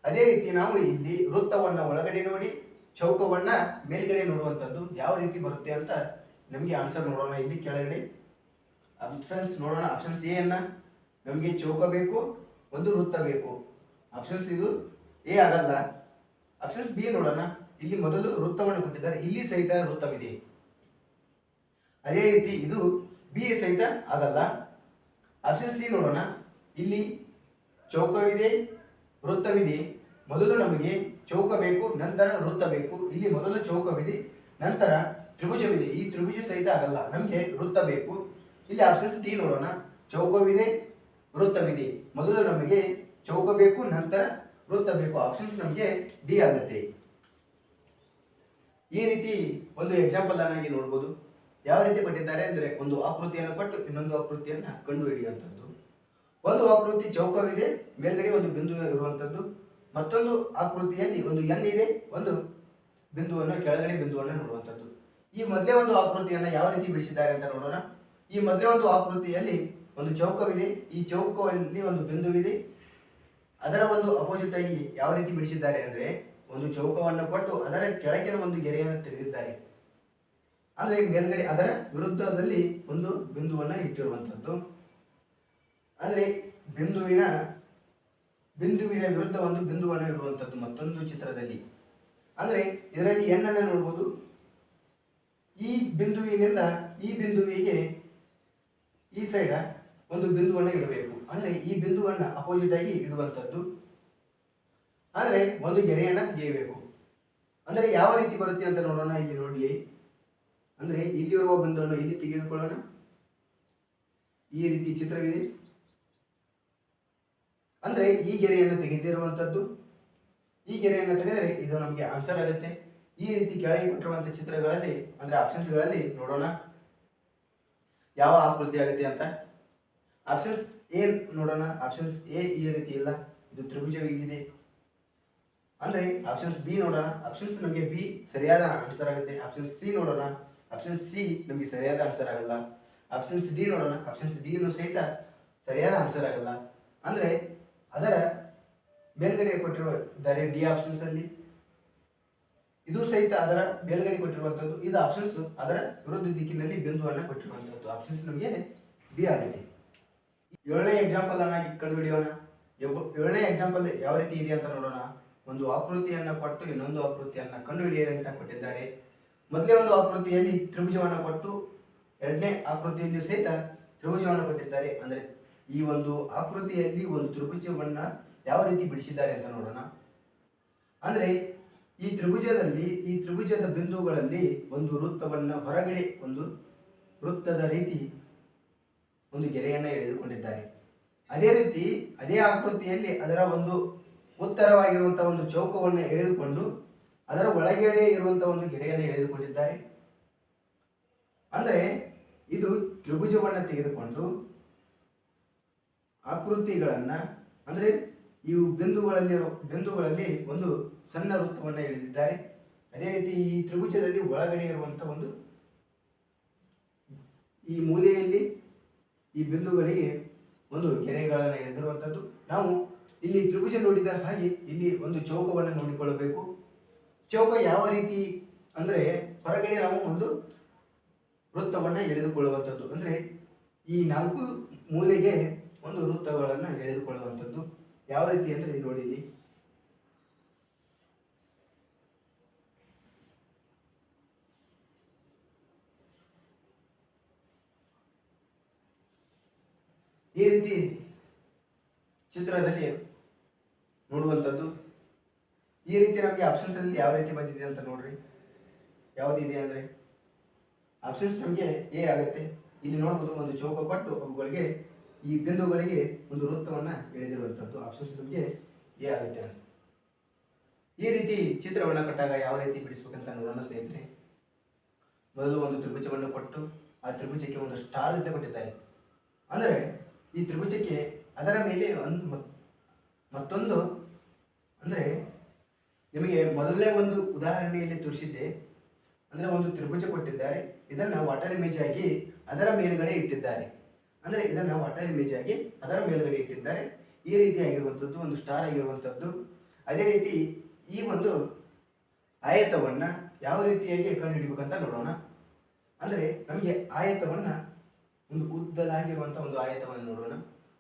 ಅದೇ ರೀತಿ ನಾವು ಇಲ್ಲಿ ವೃತ್ತವನ್ನ ಒಳಗಡೆ ನೋಡಿ, ಚೌಕವನ್ನ ಮೇಲ್ಗಡೆ ನೋಡುವಂಥದ್ದು. ಯಾವ ರೀತಿ ಬರುತ್ತೆ ಅಂತ ನಮಗೆ ಆನ್ಸರ್ ನೋಡೋಣ. ಇಲ್ಲಿ ಕೆಳಗಡೆ ಆಪ್ಷನ್ಸ್ ನೋಡೋಣ. ಆಪ್ಷನ್ಸ್ ಎ ಅನ್ನ ನಮಗೆ ಚೌಕ ಬೇಕು, ಒಂದು ವೃತ್ತ ಬೇಕು. ಆಪ್ಷನ್ಸ್ ಇದು ಎ ಆಗಲ್ಲ. ಆಪ್ಷನ್ಸ್ ಬಿ ನೋಡೋಣ. ಇಲ್ಲಿ ಮೊದಲು ವೃತ್ತವನ್ನು ಕೊಟ್ಟಿದ್ದಾರೆ, ಇಲ್ಲಿ ಸಹಿತ ವೃತ್ತವಿದೆ. ಅದೇ ರೀತಿ ಇದು ಬಿ ಸಹಿತ ಆಗಲ್ಲ. ಆಪ್ಷನ್ ಸಿ ನೋಡೋಣ. ಇಲ್ಲಿ ಚೌಕವಿದೆ, ವೃತ್ತವಿದೆ. ಮೊದಲು ನಮಗೆ ಚೌಕ ಬೇಕು, ನಂತರ ವೃತ್ತ ಬೇಕು. ಇಲ್ಲಿ ಮೊದಲು ಚೌಕವಿದೆ, ನಂತರ ತ್ರಿಭುಜವಿದೆ. ಈ ತ್ರಿಭುಜ ಸಹಿತ ಆಗಲ್ಲ, ನಮಗೆ ವೃತ್ತ ಬೇಕು. ಇಲ್ಲಿ ಆಪ್ಷನ್ಸ್ ಡಿ ನೋಡೋಣ. ಚೌಕವಿದೆ, ವೃತ್ತವಿದೆ. ಮೊದಲು ನಮಗೆ ಚೌಕ ಬೇಕು, ನಂತರ ವೃತ್ತ ಬೇಕು. ಆಪ್ಷನ್ಸ್ ನಮಗೆ ಡಿ ಆಗುತ್ತೆ. ಈ ರೀತಿ ಒಂದು ಎಕ್ಸಾಂಪಲ್ ಆಗಿ ನೋಡ್ಬೋದು. ಯಾವ ರೀತಿ ಕೊಟ್ಟಿದ್ದಾರೆ ಅಂದ್ರೆ, ಒಂದು ಆಕೃತಿಯನ್ನು ಕೊಟ್ಟು ಇನ್ನೊಂದು ಆಕೃತಿಯನ್ನ ಕಂಡು ಹಿಡಿಯುವಂಥದ್ದು. ಒಂದು ಆಕೃತಿ ಚೌಕವಿದೆ, ಮೇಲ್ಗಡೆ ಒಂದು ಬಿಂದು ಇರುವಂಥದ್ದು. ಮತ್ತೊಂದು ಆಕೃತಿಯಲ್ಲಿ ಒಂದು ಎನ್ ಇದೆ, ಒಂದು ಬಿಂದುವನ್ನು, ಕೆಳಗಡೆ ಬಿಂದುವನ್ನು ನೋಡುವಂಥದ್ದು. ಈ ಮೊದಲೇ ಒಂದು ಆಕೃತಿಯನ್ನ ಯಾವ ರೀತಿ ಬಿಡಿಸಿದ್ದಾರೆ ಅಂತ ನೋಡೋಣ. ಈ ಮೊದಲೇ ಒಂದು ಆಕೃತಿಯಲ್ಲಿ ಒಂದು ಚೌಕವಿದೆ, ಈ ಚೌಕದಲ್ಲಿ ಒಂದು ಬಿಂದುವಿದೆ. ಅದರ ಒಂದು ಅಪೋಸಿಟ್ ಆಗಿ ಯಾವ ರೀತಿ ಬಿಡಿಸಿದ್ದಾರೆ ಅಂದ್ರೆ, ಒಂದು ಚೌಕವನ್ನು ಕೊಟ್ಟು ಅದರ ಕೆಳಗಿನ ಒಂದು ಗೆರೆಯನ್ನು ತೆಗೆದಿದ್ದಾರೆ. ಅಂದ್ರೆ ಮೇಲ್ಗಡೆ ಅದರ ವಿರುದ್ಧದಲ್ಲಿ ಒಂದು ಬಿಂದುವನ್ನು ಇಟ್ಟಿರುವಂಥದ್ದು. ಅಂದ್ರೆ ಬಿಂದುವಿನ ವಿರುದ್ಧ ಒಂದು ಬಿಂದುವನ್ನು ಇಡುವಂಥದ್ದು ಮತ್ತೊಂದು ಚಿತ್ರದಲ್ಲಿ. ಅಂದ್ರೆ ಇದರಲ್ಲಿ ಎನ್ ಅನ್ನು ನೋಡಬಹುದು. ಈ ಬಿಂದುವಿನಿಂದ ಈ ಬಿಂದುವಿಗೆ ಈ ಸೈಡ್ ಒಂದು ಬಿಂದುವನ್ನು ಇಡಬೇಕು. ಅಂದ್ರೆ ಈ ಬಿಂದುವನ್ನು ಅಪೋಸಿಟ್ ಆಗಿ ಇಡುವಂಥದ್ದು. ಅಂದ್ರೆ ಒಂದು ಗೆರೆಯನ್ನ ತೆಗೆಯಬೇಕು. ಅಂದ್ರೆ ಯಾವ ರೀತಿ ಬರುತ್ತೆ ಅಂತ ನೋಡೋಣ. ಇಲ್ಲಿ ನೋಡಿ, ಅಂದ್ರೆ ಇಲ್ಲಿರುವ ಬಿಂದುವನ್ನು ಇಲ್ಲಿ ತೆಗೆದುಕೊಳ್ಳೋಣ. ಈ ರೀತಿ ಚಿತ್ರವಿದೆ. ಅಂದ್ರೆ ಈ ಗೆರೆಯನ್ನು ತೆಗೆದಿರುವಂಥದ್ದು. ಈ ಗೆರೆಯನ್ನು ತೆಗೆದರೆ ಇದು ನಮಗೆ ಆನ್ಸರ್ ಆಗುತ್ತೆ. ಈ ರೀತಿ ಕೆಳಗೆ ಕೊಟ್ಟಿರುವಂತಹ ಚಿತ್ರಗಳಲ್ಲಿ ಅಂದ್ರೆ ಆಪ್ಷನ್ಸ್ಗಳಲ್ಲಿ ನೋಡೋಣ ಯಾವ ಆಕೃತಿ ಆಗುತ್ತೆ ಅಂತ. ಆಪ್ಷನ್ಸ್ ಎ ನೋಡೋಣ. ಆಪ್ಷನ್ಸ್ ಎ ಈ ರೀತಿ ಇಲ್ಲ, ಇದು ತ್ರಿಭುಜವಿದೆ. ಅಂದ್ರೆ ಆಪ್ಷನ್ಸ್ ಬಿ ನೋಡೋಣ. ಆಪ್ಷನ್ಸ್ ನಮಗೆ ಬಿ ಸರಿಯಾದ ಆನ್ಸರ್ ಆಗುತ್ತೆ. ಆಪ್ಷನ್ ಸಿ ನೋಡೋಣ. ಆಪ್ಷನ್ ಸಿ ನಮಗೆ ಸರಿಯಾದ ಆನ್ಸರ್ ಆಗಲ್ಲ. ಆಪ್ಷನ್ಸ್ ಡಿ ನೋಡೋಣ. ಆಪ್ಷನ್ಸ್ ಡಿ ಸಹಿತ ಸರಿಯಾದ ಆನ್ಸರ್ ಆಗಲ್ಲ. ಅಂದ್ರೆ ಅದರ ಮೇಲ್ಗಡೆ ಕೊಟ್ಟಿರುವ ಡಿ ಆಪ್ಷನ್ಸ್ ಅಲ್ಲಿ ಇದು ಸಹಿತ ಅದರ ಮೇಲ್ಗಡೆ ಕೊಟ್ಟಿರುವಂಥದ್ದು. ಇದು ಆಪ್ಷನ್ಸ್ ಅದರ ವಿರುದ್ಧ ದಿಕ್ಕಿನಲ್ಲಿ ಬಿಂದುವನ್ನು ಕೊಟ್ಟಿರುವಂಥದ್ದು. ಆಪ್ಷನ್ಸ್ ನಮಗೆ ಬಿ ಆಗಿದೆ. ಏಳನೇ ಎಕ್ಸಾಂಪಲ್ ಅನ್ನ ಕಂಡುಹಿಡಿಯೋಣ. ಏಳನೇ ಎಕ್ಸಾಂಪಲ್ ಯಾವ ರೀತಿ ಇದೆ ಅಂತ ನೋಡೋಣ. ಒಂದು ಆಕೃತಿಯನ್ನು ಕೊಟ್ಟು ಇನ್ನೊಂದು ಆಕೃತಿಯನ್ನು ಕಂಡುಹಿಡಿಯಿರಿ ಅಂತ ಕೊಟ್ಟಿದ್ದಾರೆ. ಮೊದಲೇ ಒಂದು ಆಕೃತಿಯಲ್ಲಿ ತ್ರಿಭುಜವನ್ನು ಕೊಟ್ಟು ಎರಡನೇ ಆಕೃತಿಯಲ್ಲಿ ಸಹಿತ ತ್ರಿಭುಜವನ್ನು ಕೊಟ್ಟಿದ್ದಾರೆ. ಅಂದರೆ ಈ ಒಂದು ಆಕೃತಿಯಲ್ಲಿ ಒಂದು ತ್ರಿಭುಜವನ್ನ ಯಾವ ರೀತಿ ಬಿಡಿಸಿದ್ದಾರೆ ಅಂತ ನೋಡೋಣ. ಅಂದರೆ ಈ ತ್ರಿಭುಜದ ಬಿಂದುಗಳಲ್ಲಿ ಒಂದು ವೃತ್ತವನ್ನ ಹೊರಗಡೆ ಒಂದು ವೃತ್ತದ ರೀತಿ ಒಂದು ಗೆರೆಯನ್ನು ಎಳೆದುಕೊಂಡಿದ್ದಾರೆ. ಅದೇ ರೀತಿ ಅದೇ ಆಕೃತಿಯಲ್ಲಿ ಅದರ ಒಂದು ಉತ್ತರವಾಗಿರುವಂತಹ ಒಂದು ಚೌಕವನ್ನು ಎಳೆದುಕೊಂಡು ಅದರ ಒಳಗಡೆ ಇರುವಂತಹ ಒಂದು ಗೆರೆಯನ್ನು ಎಳೆದುಕೊಂಡಿದ್ದಾರೆ. ಅಂದರೆ ಇದು ತ್ರಿಭುಜವನ್ನು ತೆಗೆದುಕೊಂಡು ಆಕೃತಿಗಳನ್ನ ಅಂದರೆ ಈ ಬಿಂದುಗಳಲ್ಲಿ ಒಂದು ಸಣ್ಣ ವೃತ್ತವನ್ನು ಎಳೆದಿದ್ದಾರೆ. ಅದೇ ರೀತಿ ಈ ತ್ರಿಭುಜದಲ್ಲಿ ಒಳಗಡೆ ಇರುವಂತಹ ಒಂದು ಈ ಮೂಲೆಯಲ್ಲಿ ಈ ಬಿಂದುಗಳಿಗೆ ಒಂದು ಗೆರೆಗಳನ್ನು ಎಳೆದಿರುವಂಥದ್ದು. ನಾವು ಇಲ್ಲಿ ತ್ರಿಭುಜ ನೋಡಿದ ಹಾಗೆ ಇಲ್ಲಿ ಒಂದು ಚೌಕವನ್ನು ನೋಡಿಕೊಳ್ಳಬೇಕು. ಚೌಕ ಯಾವ ರೀತಿ ಅಂದರೆ ಹೊರಗಡೆ ನಾವು ಒಂದು ವೃತ್ತವನ್ನು ಎಳೆದುಕೊಳ್ಳುವಂಥದ್ದು. ಅಂದರೆ ಈ ನಾಲ್ಕು ಮೂಲೆಗೆ ಒಂದು ವೃತ್ತಗಳನ್ನು ಎಳೆದುಕೊಳ್ಳುವಂಥದ್ದು ಯಾವ ರೀತಿ ಅಂದರೆ ನೋಡಿ ಇಲ್ಲಿ ಈ ರೀತಿ ಚಿತ್ರದಲ್ಲಿ ನೋಡುವಂಥದ್ದು. ಈ ರೀತಿ ನಮಗೆ ಆಪ್ಷನ್ಸ್ ಅಲ್ಲಿ ಯಾವ ರೀತಿ ಬಂದಿದೆ ಅಂತ ನೋಡ್ರಿ. ಯಾವುದಿದೆ ಅಂದರೆ ಆಪ್ಷನ್ಸ್ ನಮಗೆ ಎ ಆಗುತ್ತೆ. ಇಲ್ಲಿ ನೋಡ್ಬೋದು ಒಂದು ಚೌಕ ಕೊಟ್ಟು ಅವುಗಳಿಗೆ ಈ ಬಿಂದುಗಳಿಗೆ ಒಂದು ವೃತ್ತವನ್ನು ಎಳೆದಿರುವಂಥದ್ದು ಆಪ್ಷನ್ಸ್ ನಮಗೆ ಎ ಆಗುತ್ತೆ. ಈ ರೀತಿ ಚಿತ್ರವನ್ನು ಕೊಟ್ಟಾಗ ಯಾವ ರೀತಿ ಬಿಡಿಸ್ಬೇಕಂತ ನೋಡೋಣ ಸ್ನೇಹಿತರೆ. ಮೊದಲು ಒಂದು ತ್ರಿಭುಜವನ್ನು ಕೊಟ್ಟು ಆ ತ್ರಿಭುಜಕ್ಕೆ ಒಂದು ಸ್ಟಾರ್ ಅಂತ ಕೊಟ್ಟಿದ್ದಾರೆ. ಅಂದರೆ ಈ ತ್ರಿಭುಜಕ್ಕೆ ಅದರ ಮೇಲೆ ಒಂದು ಮತ್ತೊಂದು ಅಂದರೆ ನಿಮಗೆ ಮೊದಲನೇ ಒಂದು ಉದಾಹರಣೆಯಲ್ಲಿ ತೋರಿಸಿದ್ದೆ. ಅಂದರೆ ಒಂದು ತ್ರಿಭುಜ ಕೊಟ್ಟಿದ್ದಾರೆ, ಇದನ್ನು ವಾಟರ್ ಇಮೇಜ್ ಆಗಿ ಅದರ ಮೇಲುಗಡೆ ಇಟ್ಟಿದ್ದಾರೆ. ಅಂದರೆ ಇದನ್ನು ವಾಟರ್ ಇಮೇಜ್ ಆಗಿ ಅದರ ಮೇಲುಗಡೆ ಇಟ್ಟಿದ್ದಾರೆ. ಈ ರೀತಿಯಾಗಿರುವಂಥದ್ದು ಒಂದು ಸ್ಟಾರ್ ಆಗಿರುವಂಥದ್ದು. ಅದೇ ರೀತಿ ಈ ಒಂದು ಆಯತವನ್ನು ಯಾವ ರೀತಿಯಾಗಿ ಕಂಡುಹಿಡಿಬೇಕಂತ ನೋಡೋಣ. ಅಂದರೆ ನಮಗೆ ಆಯತವನ್ನು ಒಂದು ಉದ್ದಲಾಗಿರುವಂಥ ಒಂದು ಆಯತವನ್ನು ನೋಡೋಣ.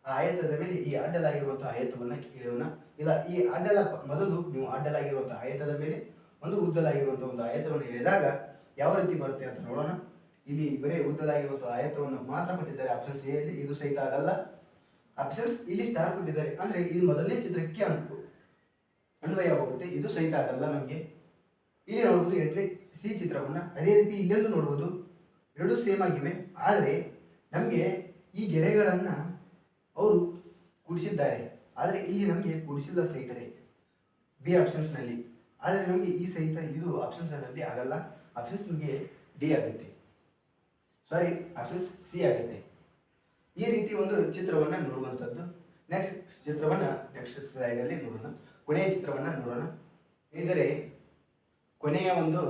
ಆ ಆಯತದ ಮೇಲೆ ಈ ಅಡ್ಡಲಾಗಿರುವಂಥ ಆಯತವನ್ನು ಇಳಿಯೋಣ. ಇಲ್ಲ ಈ ಮೊದಲು ನೀವು ಅಡ್ಡಲಾಗಿರುವಂಥ ಆಯತದ ಮೇಲೆ ಒಂದು ಉದ್ದಲಾಗಿರುವಂಥ ಒಂದು ಆಯತವನ್ನು ಎಳೆದಾಗ ಯಾವ ರೀತಿ ಬರುತ್ತೆ ಅಂತ ನೋಡೋಣ. ಇಲ್ಲಿ ಬರೀ ಉದ್ದಲಾಗಿರುವಂಥ ಆಯತವನ್ನು ಮಾತ್ರ ಕೊಟ್ಟಿದ್ದಾರೆ ಆಪ್ಷನ್ಸ್ ಎ ಯಲ್ಲಿ. ಇದು ಸಹಿತ ಆಗಲ್ಲ. ಆಪ್ಷನ್ಸ್ ಇಲ್ಲಿ ಸ್ಟಾರ್ ಕೊಟ್ಟಿದ್ದಾರೆ. ಅಂದರೆ ಇದು ಮೊದಲನೇ ಚಿತ್ರಕ್ಕೆ ಅನ್ವಯವಾಗುತ್ತೆ. ಇದು ಸಹಿತ ಆಗಲ್ಲ ನಮಗೆ. ಇಲ್ಲಿ ನೋಡ್ಬೋದು ಎರಡನೇ ಸಿ ಚಿತ್ರವನ್ನು. ಅದೇ ರೀತಿ ಇಲ್ಲೊಂದು ನೋಡ್ಬೋದು, ಎರಡೂ ಸೇಮ್ ಆಗಿವೆ. ಆದರೆ ನಮಗೆ ಈ ಗೆರೆಗಳನ್ನು ಅವರು ಕೂಡಿಸಿದ್ದಾರೆ. ಆದರೆ ಇಲ್ಲಿ ನಮಗೆ ಕೂಡಿಸಿಲ್ಲ ಸ್ನೇಹಿತರೆ ಬಿ ಆಪ್ಷನ್ಸ್ನಲ್ಲಿ. ಆದರೆ ನಮಗೆ ಈ ಸಹಿತ ಇದು ಆಪ್ಷನ್ಸ್ನಲ್ಲಿ ಆಗಲ್ಲ. ಆಪ್ಷನ್ಸ್ ನಮಗೆ ಡಿ ಆಗುತ್ತೆ, ಸಾರಿ ಆಪ್ಷನ್ಸ್ ಸಿ ಆಗುತ್ತೆ. ಈ ರೀತಿ ಒಂದು ಚಿತ್ರವನ್ನು ನೋಡುವಂಥದ್ದು. ನೆಕ್ಸ್ಟ್ ಸ್ಲೈಡಲ್ಲಿ ನೋಡೋಣ. ಕೊನೆಯ ಚಿತ್ರವನ್ನು ನೋಡೋಣ. ಇದರ ಕೊನೆಯ ಒಂದು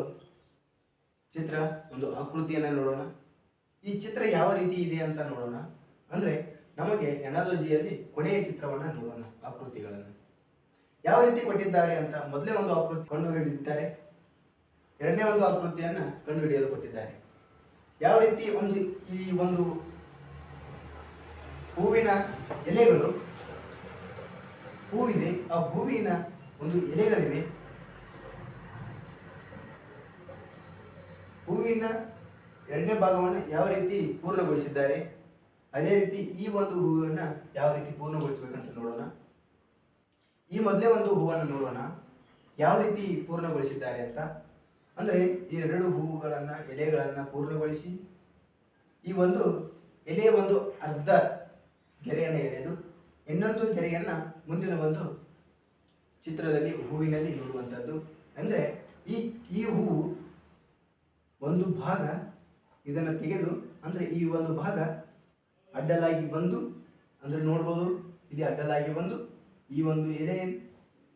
ಚಿತ್ರ ಒಂದು ಆಕೃತಿಯನ್ನು ನೋಡೋಣ. ಈ ಚಿತ್ರ ಯಾವ ರೀತಿ ಇದೆ ಅಂತ ನೋಡೋಣ. ಅಂದರೆ ನಮಗೆ ಎನಾಲಜಿಯಲ್ಲಿ ಕೊನೆಯ ಚಿತ್ರವನ್ನು ನೋಡೋಣ. ಆಕೃತಿಗಳನ್ನು ಯಾವ ರೀತಿ ಕೊಟ್ಟಿದ್ದಾರೆ ಅಂತ ಮೊದಲೇ ಒಂದು ಆಕೃತಿ ಕಂಡುಹಿಡಿದಿದ್ದಾರೆ, ಎರಡನೇ ಒಂದು ಆಕೃತಿಯನ್ನು ಕಂಡುಹಿಡಿಯಲು ಕೊಟ್ಟಿದ್ದಾರೆ. ಯಾವ ರೀತಿ ಈ ಒಂದು ಹೂವಿನ ಎಲೆಗಳು, ಹೂವಿದೆ, ಆ ಹೂವಿನ ಒಂದು ಎಲೆಗಳಿವೆ. ಹೂವಿನ ಎರಡನೇ ಭಾಗವನ್ನು ಯಾವ ರೀತಿ ಪೂರ್ಣಗೊಳಿಸಿದ್ದಾರೆ, ಅದೇ ರೀತಿ ಈ ಒಂದು ಹೂವನ್ನು ಯಾವ ರೀತಿ ಪೂರ್ಣಗೊಳಿಸಬೇಕಂತ ನೋಡೋಣ. ಈ ಮೊದಲೇ ಒಂದು ಹೂವನ್ನು ನೋಡೋಣ ಯಾವ ರೀತಿ ಪೂರ್ಣಗೊಳಿಸಿದ್ದಾರೆ ಅಂತ. ಅಂದರೆ ಈ ಎರಡು ಹೂವುಗಳನ್ನು ಎಲೆಗಳನ್ನು ಪೂರ್ಣಗೊಳಿಸಿ ಈ ಒಂದು ಎಲೆಯ ಒಂದು ಅರ್ಧ ಗೆರೆಯನ್ನು ಎಳೆದು ಇನ್ನೊಂದು ಗೆರೆಯನ್ನು ಮುಂದಿನ ಒಂದು ಚಿತ್ರದಲ್ಲಿ ಹೂವಿನಲ್ಲಿ ನೋಡುವಂಥದ್ದು. ಅಂದರೆ ಈ ಹೂವು ಒಂದು ಭಾಗ ಇದನ್ನು ತೆಗೆದು, ಅಂದರೆ ಈ ಒಂದು ಭಾಗ ಅಡ್ಡಲಾಗಿ ಬಂದು, ಅಂದರೆ ನೋಡ್ಬೋದು ಇಲ್ಲಿ ಅಡ್ಡಲಾಗಿ ಬಂದು ಈ ಒಂದು ಎಲೆ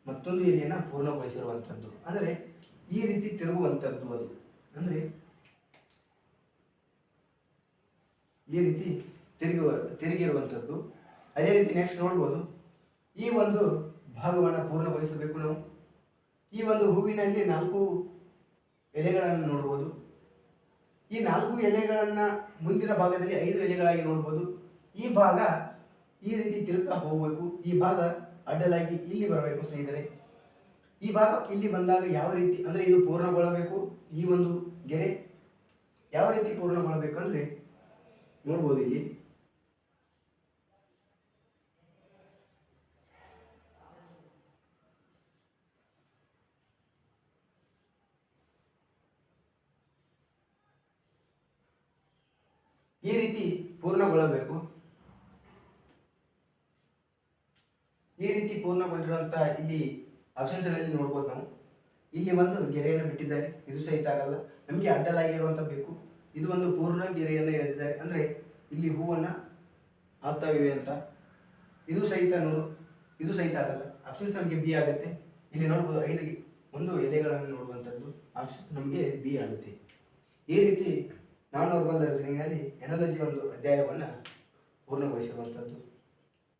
ಮತ್ತೊಂದು ಎಲೆಯನ್ನು ಪೂರ್ಣಗೊಳಿಸಿರುವಂಥದ್ದು. ಅಂದರೆ ಈ ರೀತಿ ತಿರುಗುವಂಥದ್ದು, ಅದು ಅಂದರೆ ಈ ರೀತಿ ತಿರುಗಿರುವಂಥದ್ದು. ಅದೇ ರೀತಿ ನೆಕ್ಸ್ಟ್ ನೋಡ್ಬೋದು, ಈ ಒಂದು ಭಾಗವನ್ನು ಪೂರ್ಣಗೊಳಿಸಬೇಕು ನಾವು. ಈ ಒಂದು ಹೂವಿನಲ್ಲಿ 4 ಎಲೆಗಳನ್ನು ನೋಡ್ಬೋದು. ಈ 4 ಎಲೆಗಳನ್ನು ಮುಂದಿನ ಭಾಗದಲ್ಲಿ 5 ಎಲೆಗಳಾಗಿ ನೋಡ್ಬೋದು. ಈ ಭಾಗ ಈ ರೀತಿ ತಿರುಗ್ತಾ ಹೋಗಬೇಕು. ಈ ಭಾಗ ಅಡ್ಡಲಾಗಿ ಇಲ್ಲಿ ಬರಬೇಕು ಸ್ನೇಹಿತರೆ. ಈ ಭಾಗ ಇಲ್ಲಿ ಬಂದಾಗ ಯಾವ ರೀತಿ ಅಂದರೆ ಇದು ಪೂರ್ಣಗೊಳ್ಳಬೇಕು. ಈ ಒಂದು ಗೆರೆ ಯಾವ ರೀತಿ ಪೂರ್ಣಗೊಳ್ಳಬೇಕು ಅಂದರೆ ನೋಡ್ಬೋದು ಇಲ್ಲಿ ಈ ರೀತಿ ಪೂರ್ಣಗೊಳ್ಳಬೇಕು. ಈ ರೀತಿ ಪೂರ್ಣಗೊಂಡಿರುವಂಥ ಇಲ್ಲಿ ಆಪ್ಷನ್ಸ್ಗಳಲ್ಲಿ ನೋಡ್ಬೋದು ನಾವು. ಇಲ್ಲಿ ಒಂದು ಗೆರೆಯನ್ನು ಬಿಟ್ಟಿದ್ದಾರೆ, ಇದು ಸಹಿತ ಆಗಲ್ಲ. ನಮಗೆ ಅಡ್ಡಲಾಗಿರುವಂಥ ಬೇಕು. ಇದು ಒಂದು ಪೂರ್ಣ ಗೆರೆಯನ್ನು ಎಳೆದಿದ್ದಾರೆ, ಅಂದರೆ ಇಲ್ಲಿ ಹೂವನ್ನು ಆಗ್ತಾವಿವೆ ಅಂತ. ಇದು ಸಹಿತ ನೋಡು, ಇದು ಸಹಿತ ಆಗಲ್ಲ. ಆಪ್ಷನ್ಸ್ ನಮಗೆ ಬಿ ಆಗುತ್ತೆ. ಇಲ್ಲಿ ನೋಡ್ಬೋದು 5 ಒಂದು ಎಲೆಗಳನ್ನು ನೋಡುವಂಥದ್ದು ಆಪ್ಷನ್ ನಮಗೆ ಬಿ ಆಗುತ್ತೆ. ಈ ರೀತಿ ನಾನ್ ವರ್ಬಲ್ ರೀಸನಿಂಗ್ನಲ್ಲಿ ಎನಾಲಜಿ ಒಂದು ಅಧ್ಯಾಯವನ್ನು ಪೂರ್ಣಗೊಳಿಸಿರುವಂಥದ್ದು.